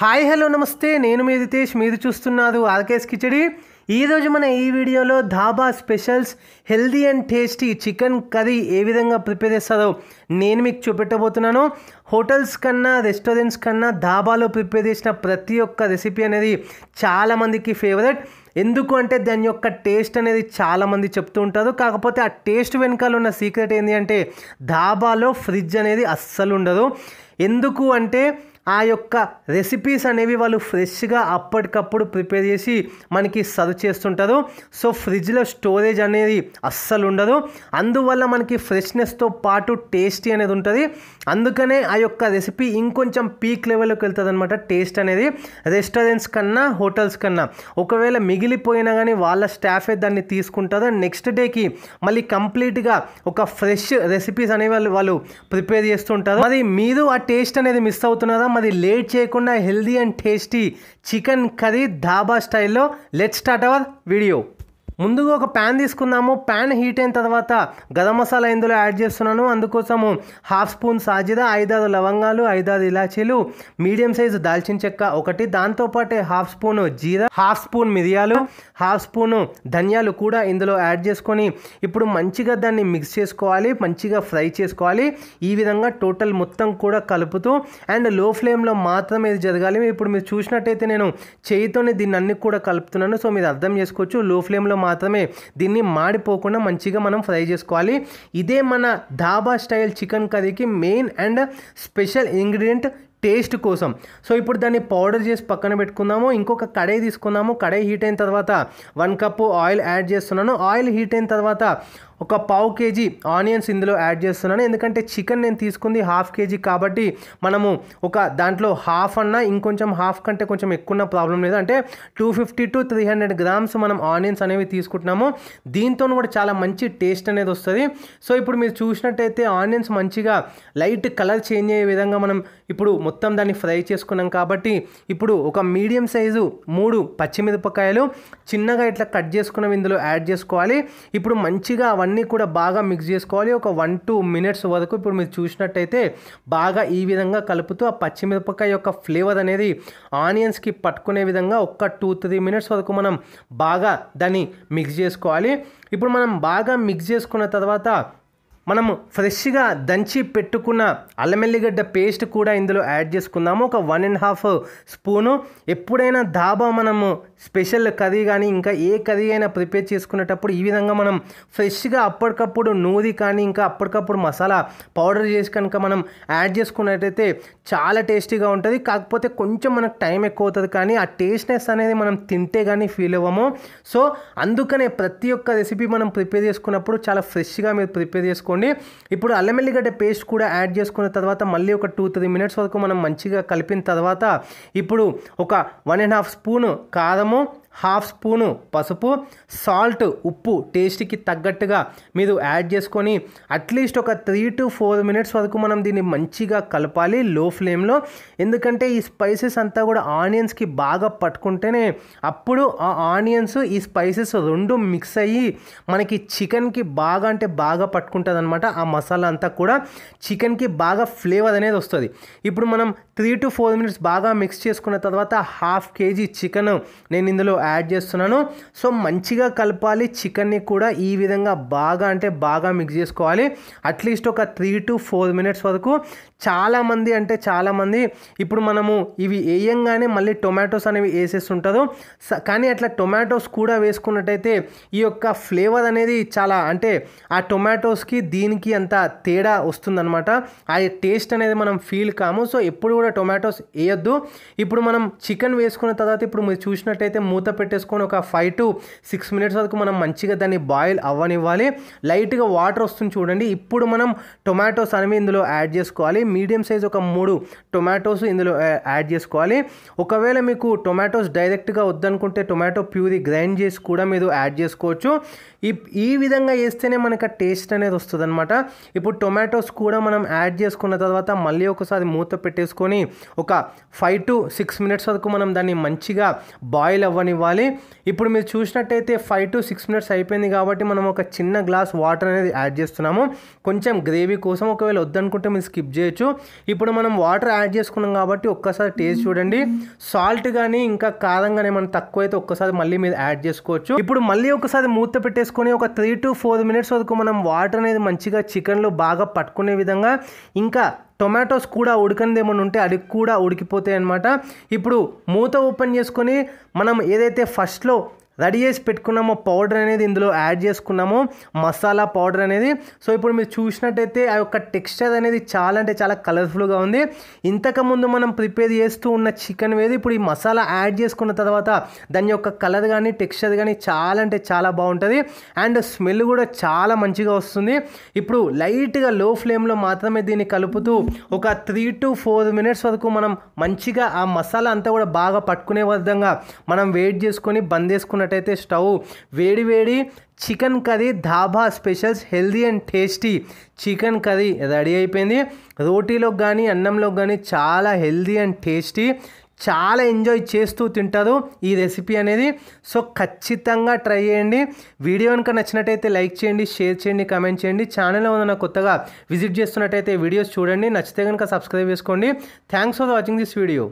Hi hello నమస్తే నేను మీ రితేష్ మీరు చూస్తున్నారు ఆర్కేఎస్ కిచడి ఈరోజు మన ఈ వీడియోలో dhaba specials healthy and tasty chicken curry ఏ విధంగా ప్రిపేర్ చేస్తారో నేను మీకు చూపెట్టబోతున్నాను. హోటల్స్ కన్నా రెస్టారెంట్స్ కన్నా ధాబాలో ప్రిపేర్ చేసిన ప్రతి ఒక్క రెసిపీ అనేది చాలామందికి ఫేవరెట్. ఎందుకు అంటే దాని యొక్క టేస్ట్ అనేది చాలామంది చెప్తూ ఉంటారు. కాకపోతే ఆ టేస్ట్ వెనకాల ఉన్న సీక్రెట్ ఏంటి అంటే ధాబాలో ఫ్రిడ్జ్ అనేది అస్సలు ఉండదు. ఎందుకు అంటే ఆ యొక్క రెసిపీస్ అనేవి వాళ్ళు ఫ్రెష్గా అప్పటికప్పుడు ప్రిపేర్ చేసి మనకి సర్వ్ చేస్తుంటారు. సో ఫ్రిడ్జ్లో స్టోరేజ్ అనేది అస్సలు ఉండదు. అందువల్ల మనకి ఫ్రెష్నెస్తో పాటు టేస్టీ అనేది ఉంటుంది. అందుకనే ఆ యొక్క రెసిపీ ఇంకొంచెం పీక్ లెవెల్లోకి వెళ్తుంది అనమాట టేస్ట్ అనేది రెస్టారెంట్స్ కన్నా హోటల్స్ కన్నా. ఒకవేళ మిగిలిపోయినా కానీ వాళ్ళ స్టాఫే దాన్ని తీసుకుంటారు. నెక్స్ట్ డేకి మళ్ళీ కంప్లీట్గా ఒక ఫ్రెష్ రెసిపీస్ అనేవి వాళ్ళు ప్రిపేర్ చేస్తుంటారు. మరి మీరు ఆ టేస్ట్ అనేది మిస్ అవుతున్నారా? మరి లేట్ చేయకుండా healthy and tasty chicken curry dhaba స్టైల్లో లెట్స్ స్టార్ట్ అవర్ వీడియో. ముందుగా ఒక ప్యాన్ తీసుకుందాము. ప్యాన్ హీట్ అయిన తర్వాత గరం మసాలా ఇందులో యాడ్ చేస్తున్నాను. అందుకోసము 1/2 స్పూన్ సాజీరా, 5-6 లవంగాలు, 5-6 ఇలాచీలు, మీడియం సైజు దాల్చిన చెక్క ఒకటి, దాంతోపాటే 1/2 స్పూన్ జీరా, 1/2 స్పూన్ మిరియాలు, 1/2 స్పూన్ ధనియాలు కూడా ఇందులో యాడ్ చేసుకొని ఇప్పుడు మంచిగా దాన్ని మిక్స్ చేసుకోవాలి, మంచిగా ఫ్రై చేసుకోవాలి. ఈ విధంగా టోటల్ మొత్తం కూడా కలుపుతూ అండ్ లో ఫ్లేమ్లో మాత్రమే ఇది జరగాలి. ఇప్పుడు మీరు చూసినట్టయితే నేను చేయితోనే దీన్ని అన్ని కూడా కలుపుతున్నాను. సో మీరు అర్థం చేసుకోవచ్చు, లో ఫ్లేమ్లో మాత్రమే దీన్ని మాడిపోకుండా మంచిగా మనం ఫ్రై చేసుకోవాలి. ఇదే మన ధాబా స్టైల్ చికెన్ కర్రీకి main and special ingredient taste కోసం. సో ఇప్పుడు దాన్ని పౌడర్ చేసి పక్కన పెట్టుకుందాము. ఇంకొక కడాయి తీసుకుందాము. కడాయి హీట్ అయిన తర్వాత 1 కప్పు ఆయిల్ యాడ్ చేస్తున్నాను. ఆయిల్ హీట్ అయిన తర్వాత ఒక 1/2 కేజీ ఆనియన్స్ ఇందులో యాడ్ చేస్తున్నాను. ఎందుకంటే చికెన్ నేను తీసుకుంది 1/2 కేజీ కాబట్టి మనము ఒక దాంట్లో హాఫ్ అన్నా ఇంకొంచెం హాఫ్ కంటే కొంచెం ఎక్కువ ప్రాబ్లం లేదు. అంటే 250 to 300 గ్రామ్స్ మనం ఆనియన్స్ అనేవి తీసుకుంటున్నాము. దీంతో కూడా చాలా మంచి టేస్ట్ అనేది వస్తుంది. సో ఇప్పుడు మీరు చూసినట్టయితే ఆనియన్స్ మంచిగా లైట్ కలర్ చేంజ్ అయ్యే విధంగా మనం ఇప్పుడు మొత్తం దాన్ని ఫ్రై చేసుకున్నాం కాబట్టి ఇప్పుడు ఒక మీడియం సైజు 3 పచ్చిమిరపకాయలు చిన్నగా ఇట్లా కట్ చేసుకున్నవి ఇందులో యాడ్ చేసుకోవాలి. ఇప్పుడు మంచిగా అవన్నీ కూడా బాగా మిక్స్ చేసుకోవాలి. ఒక 1-2 మినిట్స్ వరకు ఇప్పుడు మీరు చూసినట్టయితే బాగా ఈ విధంగా కలుపుతూ ఆ పచ్చిమిరపకాయ యొక్క ఫ్లేవర్ అనేది ఆనియన్స్కి పట్టుకునే విధంగా ఒక 2-3 మినిట్స్ వరకు మనం బాగా దాన్ని మిక్స్ చేసుకోవాలి. ఇప్పుడు మనం బాగా మిక్స్ చేసుకున్న తర్వాత మనము ఫ్రెష్గా దంచి పెట్టుకున్న అల్లం ఎల్లిగడ్డ పేస్ట్ కూడా ఇందులో యాడ్ చేసుకుందాము. ఒక 1.5 స్పూను. ఎప్పుడైనా ధాబా మనము స్పెషల్ కర్రీ కానీ ఇంకా ఏ కర్రీ అయినా ప్రిపేర్ చేసుకునేటప్పుడు ఈ విధంగా మనం ఫ్రెష్గా అప్పటికప్పుడు నూరి కానీ ఇంకా అప్పటికప్పుడు మసాలా పౌడర్ చేసి కనుక మనం యాడ్ చేసుకున్నట్టయితే చాలా టేస్టీగా ఉంటుంది. కాకపోతే కొంచెం మనకు టైం ఎక్కువ అవుతుంది, కానీ ఆ టేస్ట్నెస్ అనేది మనం తింటే కానీ ఫీల్ అవ్వము. సో అందుకనే ప్రతి ఒక్క రెసిపీ మనం ప్రిపేర్ చేసుకున్నప్పుడు చాలా ఫ్రెష్గా మీరు ప్రిపేర్ చేసుకోండి. ఇప్పుడు అల్లం ఎల్లిగడ్డ పేస్ట్ కూడా యాడ్ చేసుకున్న తర్వాత మళ్ళీ ఒక 2-3 మినిట్స్ వరకు మనం మంచిగా కలిపిన తర్వాత ఇప్పుడు ఒక 1.5 స్పూను కారము, 1/2 స్పూను పసుపు, సాల్ట్ ఉప్పు టేస్ట్కి తగ్గట్టుగా మీరు యాడ్ చేసుకొని అట్లీస్ట్ ఒక 3-4 మినిట్స్ వరకు మనం దీన్ని మంచిగా కలపాలి లో ఫ్లేమ్లో. ఎందుకంటే ఈ స్పైసెస్ అంతా కూడా ఆనియన్స్కి బాగా పట్టుకుంటేనే అప్పుడు ఆ ఆనియన్స్ ఈ స్పైసెస్ రెండు మిక్స్ అయ్యి మనకి చికెన్కి బాగా అంటే బాగా పట్టుకుంటుంది అనమాట. ఆ మసాలా అంతా కూడా చికెన్కి బాగా ఫ్లేవర్ అనేది వస్తుంది. ఇప్పుడు మనం 3-4 మినిట్స్ బాగా మిక్స్ చేసుకున్న తర్వాత 1/2 కేజీ చికెన్ నేను ఇందులో యాడ్ చేస్తున్నాను. సో మంచిగా కలపాలి. చికెన్ని కూడా ఈ విధంగా బాగా అంటే బాగా మిక్స్ చేసుకోవాలి. అట్లీస్ట్ ఒక 3-4 మినిట్స్ వరకు. చాలామంది ఇప్పుడు మనము ఇవి వేయంగానే మళ్ళీ టొమాటోస్ అనేవి వేసేస్తుంటారు. కానీ అట్లా టొమాటోస్ కూడా వేసుకున్నట్టయితే ఈ యొక్క ఫ్లేవర్ అనేది చాలా అంటే ఆ టొమాటోస్కి దీనికి అంత తేడా వస్తుందన్నమాట. ఆ టేస్ట్ అనేది మనం ఫీల్ కాము. సో ఎప్పుడు కూడా టొమాటోస్ వేయొద్దు. ఇప్పుడు మనం చికెన్ వేసుకున్న తర్వాత ఇప్పుడు మీరు చూసినట్టయితే మూత పెట్టేసుకొని ఒక 5-6 మినిట్స్ వరకు మనం మంచిగా దాన్ని బాయిల్ అవ్వనివ్వాలి. లైట్గా వాటర్ వస్తుంది చూడండి. ఇప్పుడు మనం టొమాటోస్ అనేవి ఇందులో యాడ్ చేసుకోవాలి. మీడియం సైజ్ ఒక 3 టొమాటోస్ ఇందులో యాడ్ చేసుకోవాలి. ఒకవేళ మీకు టొమాటోస్ డైరెక్ట్గా వద్దనుకుంటే టొమాటో ప్యూరీ గ్రైండ్ చేసి కూడా మీరు యాడ్ చేసుకోవచ్చు. ఈ విధంగా వేస్తేనే మనకు టేస్ట్ అనేది వస్తుంది అనమాట. ఇప్పుడు టొమాటోస్ కూడా మనం యాడ్ చేసుకున్న తర్వాత మళ్ళీ ఒకసారి మూత పెట్టేసుకొని ఒక 5-6 మినిట్స్ వరకు మనం దాన్ని మంచిగా బాయిల్ అవ్వనివ్వాలి. ఉడకనివ్వాలి. ఇప్పుడు మీరు చూసినట్టయితే 5 to 6 minutes అయిపోయింది కాబట్టి మనం ఒక చిన్న గ్లాస్ వాటర్ అనేది యాడ్ చేస్తున్నాము కొంచెం గ్రేవీ కోసం. ఒకవేళ వద్దనుకుంటే మీరు స్కిప్ చేయొచ్చు. ఇప్పుడు మనం వాటర్ యాడ్ చేసుకున్నాం కాబట్టి ఒక్కసారి టేస్ట్ చూడండి. సాల్ట్ కానీ ఇంకా కారం కానీ మనం తక్కువ అయితే ఒక్కసారి మళ్ళీ మీరు యాడ్ చేసుకోవచ్చు. ఇప్పుడు మళ్ళీ ఒకసారి మూత పెట్టేసుకొని ఒక 3 to 4 minutes వరకు మనం వాటర్ అనేది మంచిగా చికెన్లో బాగా పట్టుకునే విధంగా, ఇంకా టొమాటోస్ కూడా ఉడకనిది ఏమైనా ఉంటే అది కూడా ఉడికిపోతాయి అన్నమాట. ఇప్పుడు మూత ఓపెన్ చేసుకొని మనం ఏదైతే ఫస్ట్లో రెడీ చేసి పెట్టుకున్నామో పౌడర్ అనేది ఇందులో యాడ్ చేసుకున్నాము, మసాలా పౌడర్ అనేది. సో ఇప్పుడు మీరు చూసినట్టయితే ఆ యొక్క టెక్స్చర్ అనేది చాలా అంటే చాలా కలర్ఫుల్గా ఉంది. ఇంతకుముందు మనం ప్రిపేర్ చేస్తూ ఉన్న చికెన్ వేది ఇప్పుడు ఈ మసాలా యాడ్ చేసుకున్న తర్వాత దాని యొక్క కలర్ కానీ టెక్స్చర్ కానీ చాలా అంటే చాలా బాగుంటుంది అండ్ స్మెల్ కూడా చాలా మంచిగా వస్తుంది. ఇప్పుడు లైట్గా లో ఫ్లేమ్లో మాత్రమే దీన్ని కలుపుతూ ఒక 3 to 4 minutes వరకు మనం మంచిగా ఆ మసాలా అంతా కూడా బాగా పట్టుకునే విధంగా మనం వెయిట్ చేసుకొని బంద్ చేసుకున్నట్టయితే స్టవ్ వేడి వేడి chicken curry dhaba specials healthy and tasty chicken curry ready అయిపోయింది. రోటీలోకి కానీ అన్నంలోకి కానీ చాలా హెల్దీ అండ్ టేస్టీ, చాలా ఎంజాయ్ చేస్తూ తింటారు ఈ రెసిపీ అనేది. సో ఖచ్చితంగా ట్రై చేయండి. వీడియో కనుక నచ్చినట్టయితే లైక్ చేయండి, షేర్ చేయండి, కామెంట్ చేయండి. ఛానల్లో ఉన్న కొత్తగా విజిట్ చేస్తున్నట్టయితే వీడియోస్ చూడండి, నచ్చితే కనుక సబ్స్క్రైబ్ చేసుకోండి. Thanks for watching this video.